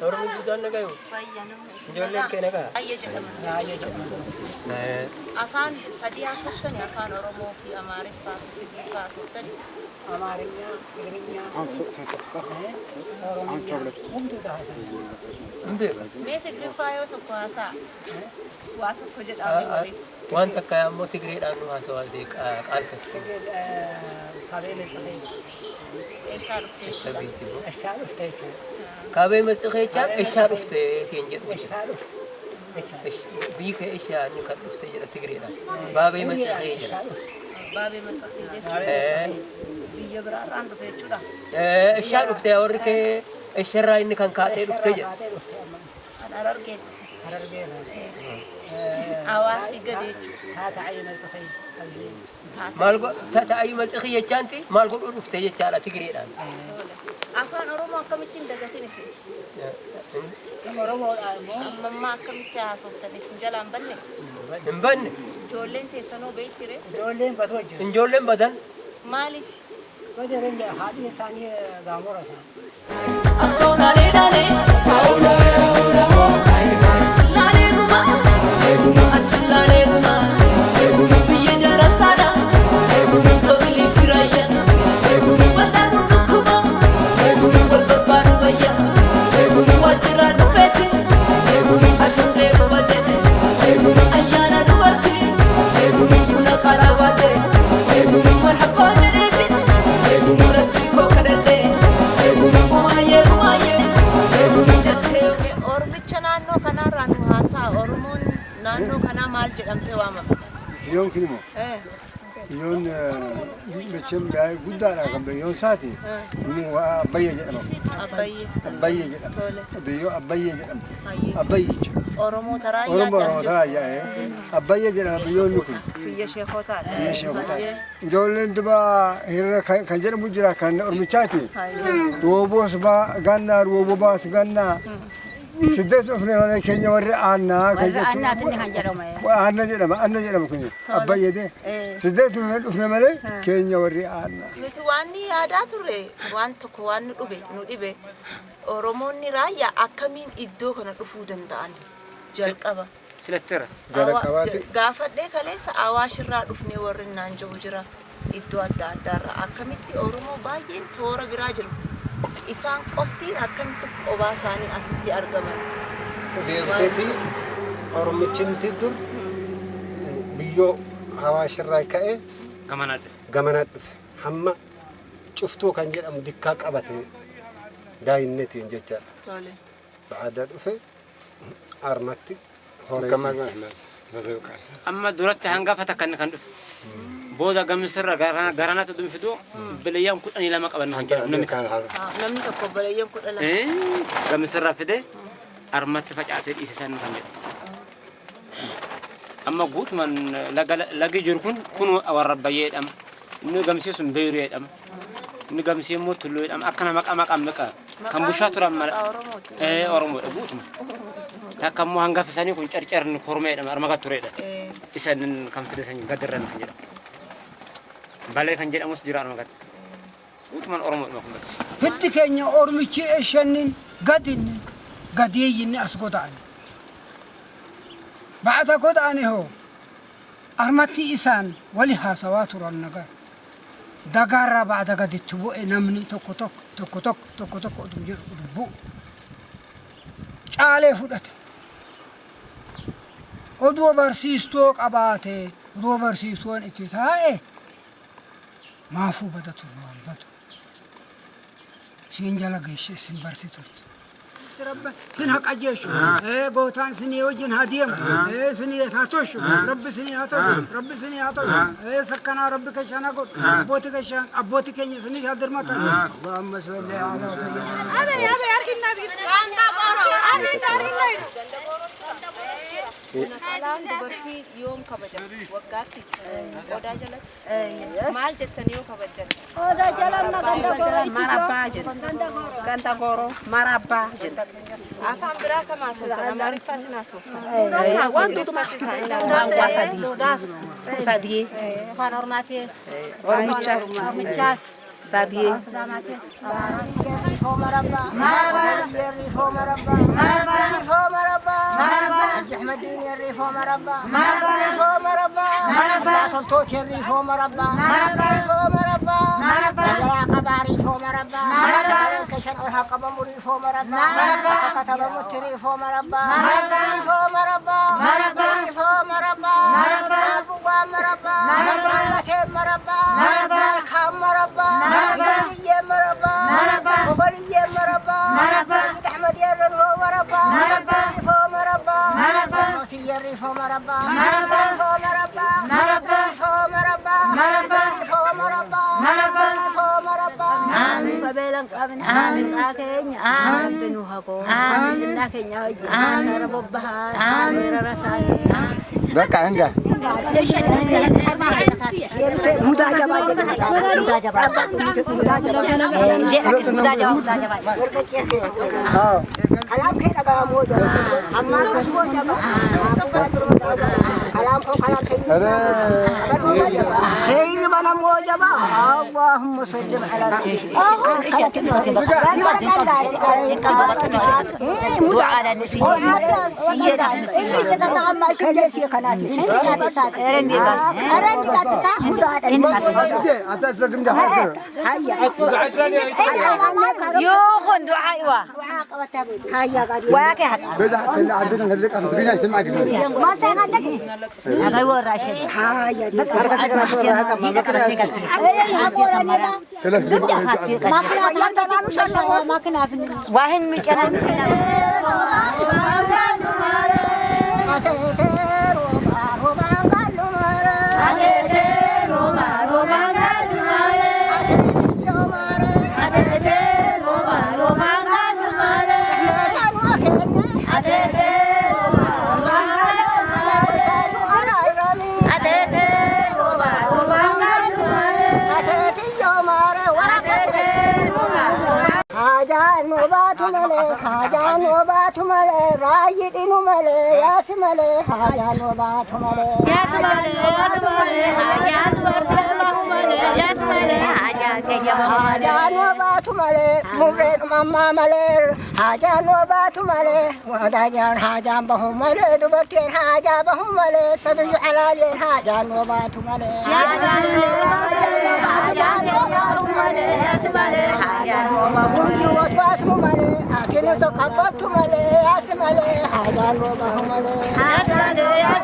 Oromoo guutaan nagaa yoo. Ijoolleen kee nagaa. Ayya jedhama. Afaan sadii haasoftan afaan Oromoo fi Amaariffaa fi Tigriffaa haasoftan. Amaarinya, Tigrinya. Mee Tigriffaa yoo tokko haasaa waa tokko jedhamu waliin. Waan takka ammoo Tigreedhaan nu haasawaa qaal katti. Kabeele safee. Eessaa dhuftee? Sabiitti boo. Eshaa dhuftee jechuudha. Kabee maxxaqeechaan eshaa dhuftee keen jedhu. Eshaa dhuftee. Biyyi kee eshaa inni kan dhuftee jedha Tigreedhaan. Baabee maxxaqee jedha. Baabee maxxaqee jechuudha. Biyya biraarraan dhufe jechuudha. Eshaa dhuftee warri kee esharraa inni kan kaatee dhuftee jedha. Kan Harargee dhufe. Harargee. Hawaasii gadi jechuudha. Taata'ayii maxxaqee. Maal taata'ayii maxxaqee jechaanti maal godhuu dhuftee jechaadha Tigreedhaan. Afaan Oromoo akkamittiin dagatin isin? Oromoodhaan immoo. Ammammaa akkamitti haasoftan isin jalaan banne? Hin banne. Ijoolleen teessanoo beektire? Ijoolleen badoo jiru. Ijoolleen badan. Maaliif? Bajareen jira haadhi isaanii gaamora isaanii. Yoon kinimo. Yoon mecem daai guddaa dha kan yoon saati. Inni waa abbayya jedhama. Abbayya jedhama. Biyyoo abbayya jedhama. Abbayyi jechuudha. Oromoo Taraayyaa. Oromoo Taraayyaa. Abbayya jedhama biyyoonni kun. Biyya sheekotaadha. Biyya sheekotaadha. Ijoolleen dubaa hiriira kan jedhamu jira kan Oromichaati. Rooboos gannaa rooboo baas gannaa. Siddeet dhufne malee keenya warri aannaa kan jettu. Aanna jedhama kun abbayyee. Siddeet dhufne malee keenya warri aannaa. Nuti waan yaadaa turre waan tokko waan nu dhibe Oromoonni raayyaa akkamiin iddoo kana dhufuu danda'an jalqaba. Silattira. Gaafadhee kaleessa Awaashirraa dhufnee warri naan jiru jira iddoo adda addaarraa akkamitti Oromoo baay'een toora biraa jiru. Isaan qoftiin akkamitti qophaa isaanii asitti argaman. Deemteetii Oromichinti dur biyyoo Awaashirraa ka'ee gamanaa dhufe hamma cuftuu kan jedhamu dikkaa qabate daayinnetiin jechaadha. Ba'aadaa dhufe armatti horee. Amma duratti hangafata kan dhufe. Booda gamisirra garanatu dunfidu bilayyan kudhanii lama qaban kan jedhamu namni kan namni tokko bilayyan kudha lama gamisirra fide armatti facaasee dhiise san kan jedhamu. Amma guutumaan lagi jiru kun warra bayyeedhama. Inni gamsii sun beeyureedhama. Inni gamsii immoo tulluudhama. Akkana maqaa kan bushaa turan mala. Oromoodha guutuma. Takka immoo hangafisanii kun carcarni kormeedhama armaga tureedha. Isan kan fidesan gadirran kan jedhamu. Balee kan jedhamus jira armagat. Guutumaan Oromoodhuma kun bakka. Hiddi keenya Oromichi eeshannin gadeeyyinni as goda'ani. Ba'ata goda'ani hoo armatti isaan wali haasawaa turan nagaa. Dagaarraa ba'ata gaditti bu'e namni tokko oduu jedhu dubbu. Caalee fudhate. Oduu barsiistoo qabaate oduu barsiistuun itti taa'e maafuu bada ture waan badu. Siin jala geessee sin barsi turte. Sin haqa jeeshu gootaan sinii wajjin haa deemu sinii haa toshu rabbi sinii haa toshu sakkanaa rabbi kashaan haa godhu abbootii keenya sinii haa dirmatan Allahumma salli ala Haalaan dubartii yoom kabajan waggaatti odaa jalatti maal jettanii yoo kabajan? Odaa jalamma marabbaa jedha. Ganda gooroo marabbaa jedha. Afaan biraa kam haasoftan? Amaariffaa sin haasoftan? Wantootuma sadii. Afaan Oromaatis. Oromichaas. سادي يريفو مربى يريفو مربى يريفو مربى أحمد الدين يريفو مربى يريفو مربى تلتوت يريفو مربى يريفو مربى قباريفو مربى كشن أرهق بمريفو مربى كتب متريفو مربى يريفو مربى يريفو مربى أبوة مربى مكين مربى مركام مربى مربى مربى وبلي مربى أحمد يريفو مربى يريفو مربى موسي يريفو مربى يريفو مربى يريفو مربى يريفو مربى يريفو مربى آمين فبيلن قابن آمين ساكين آمين بنوهكو آمين لكن يوجد آمين ربها آمين رسالي بقى عنده كلام كده بقى موجة أما كسوة جبا كلام كلام خير بنا موجة بقى اللهم صل على يوخن دعاء واكي حتى بدأ تلا عبيدنا نرجع نترجع يسمع كذا ما تغنى أنا يور راشد واحد مكنا حاجان وبات ملي رايد إنو ملي ياس ملي حاجان وبات ملي ياس ملي حاجات وبات ملي ياس ملي حاجان وبات ملي مفرد ماما ملي حاجان وبات ملي وداجان حاجان بهم ملي دبرتين حاجا بهم ملي سبي حلالين حاجان وبات ملي ياس ملي حاجات وبات ملي ياس ملي حاجات وبات ملي أكنو تقبلت ملي ياس ملي حاجان وبهم ملي ياس ملي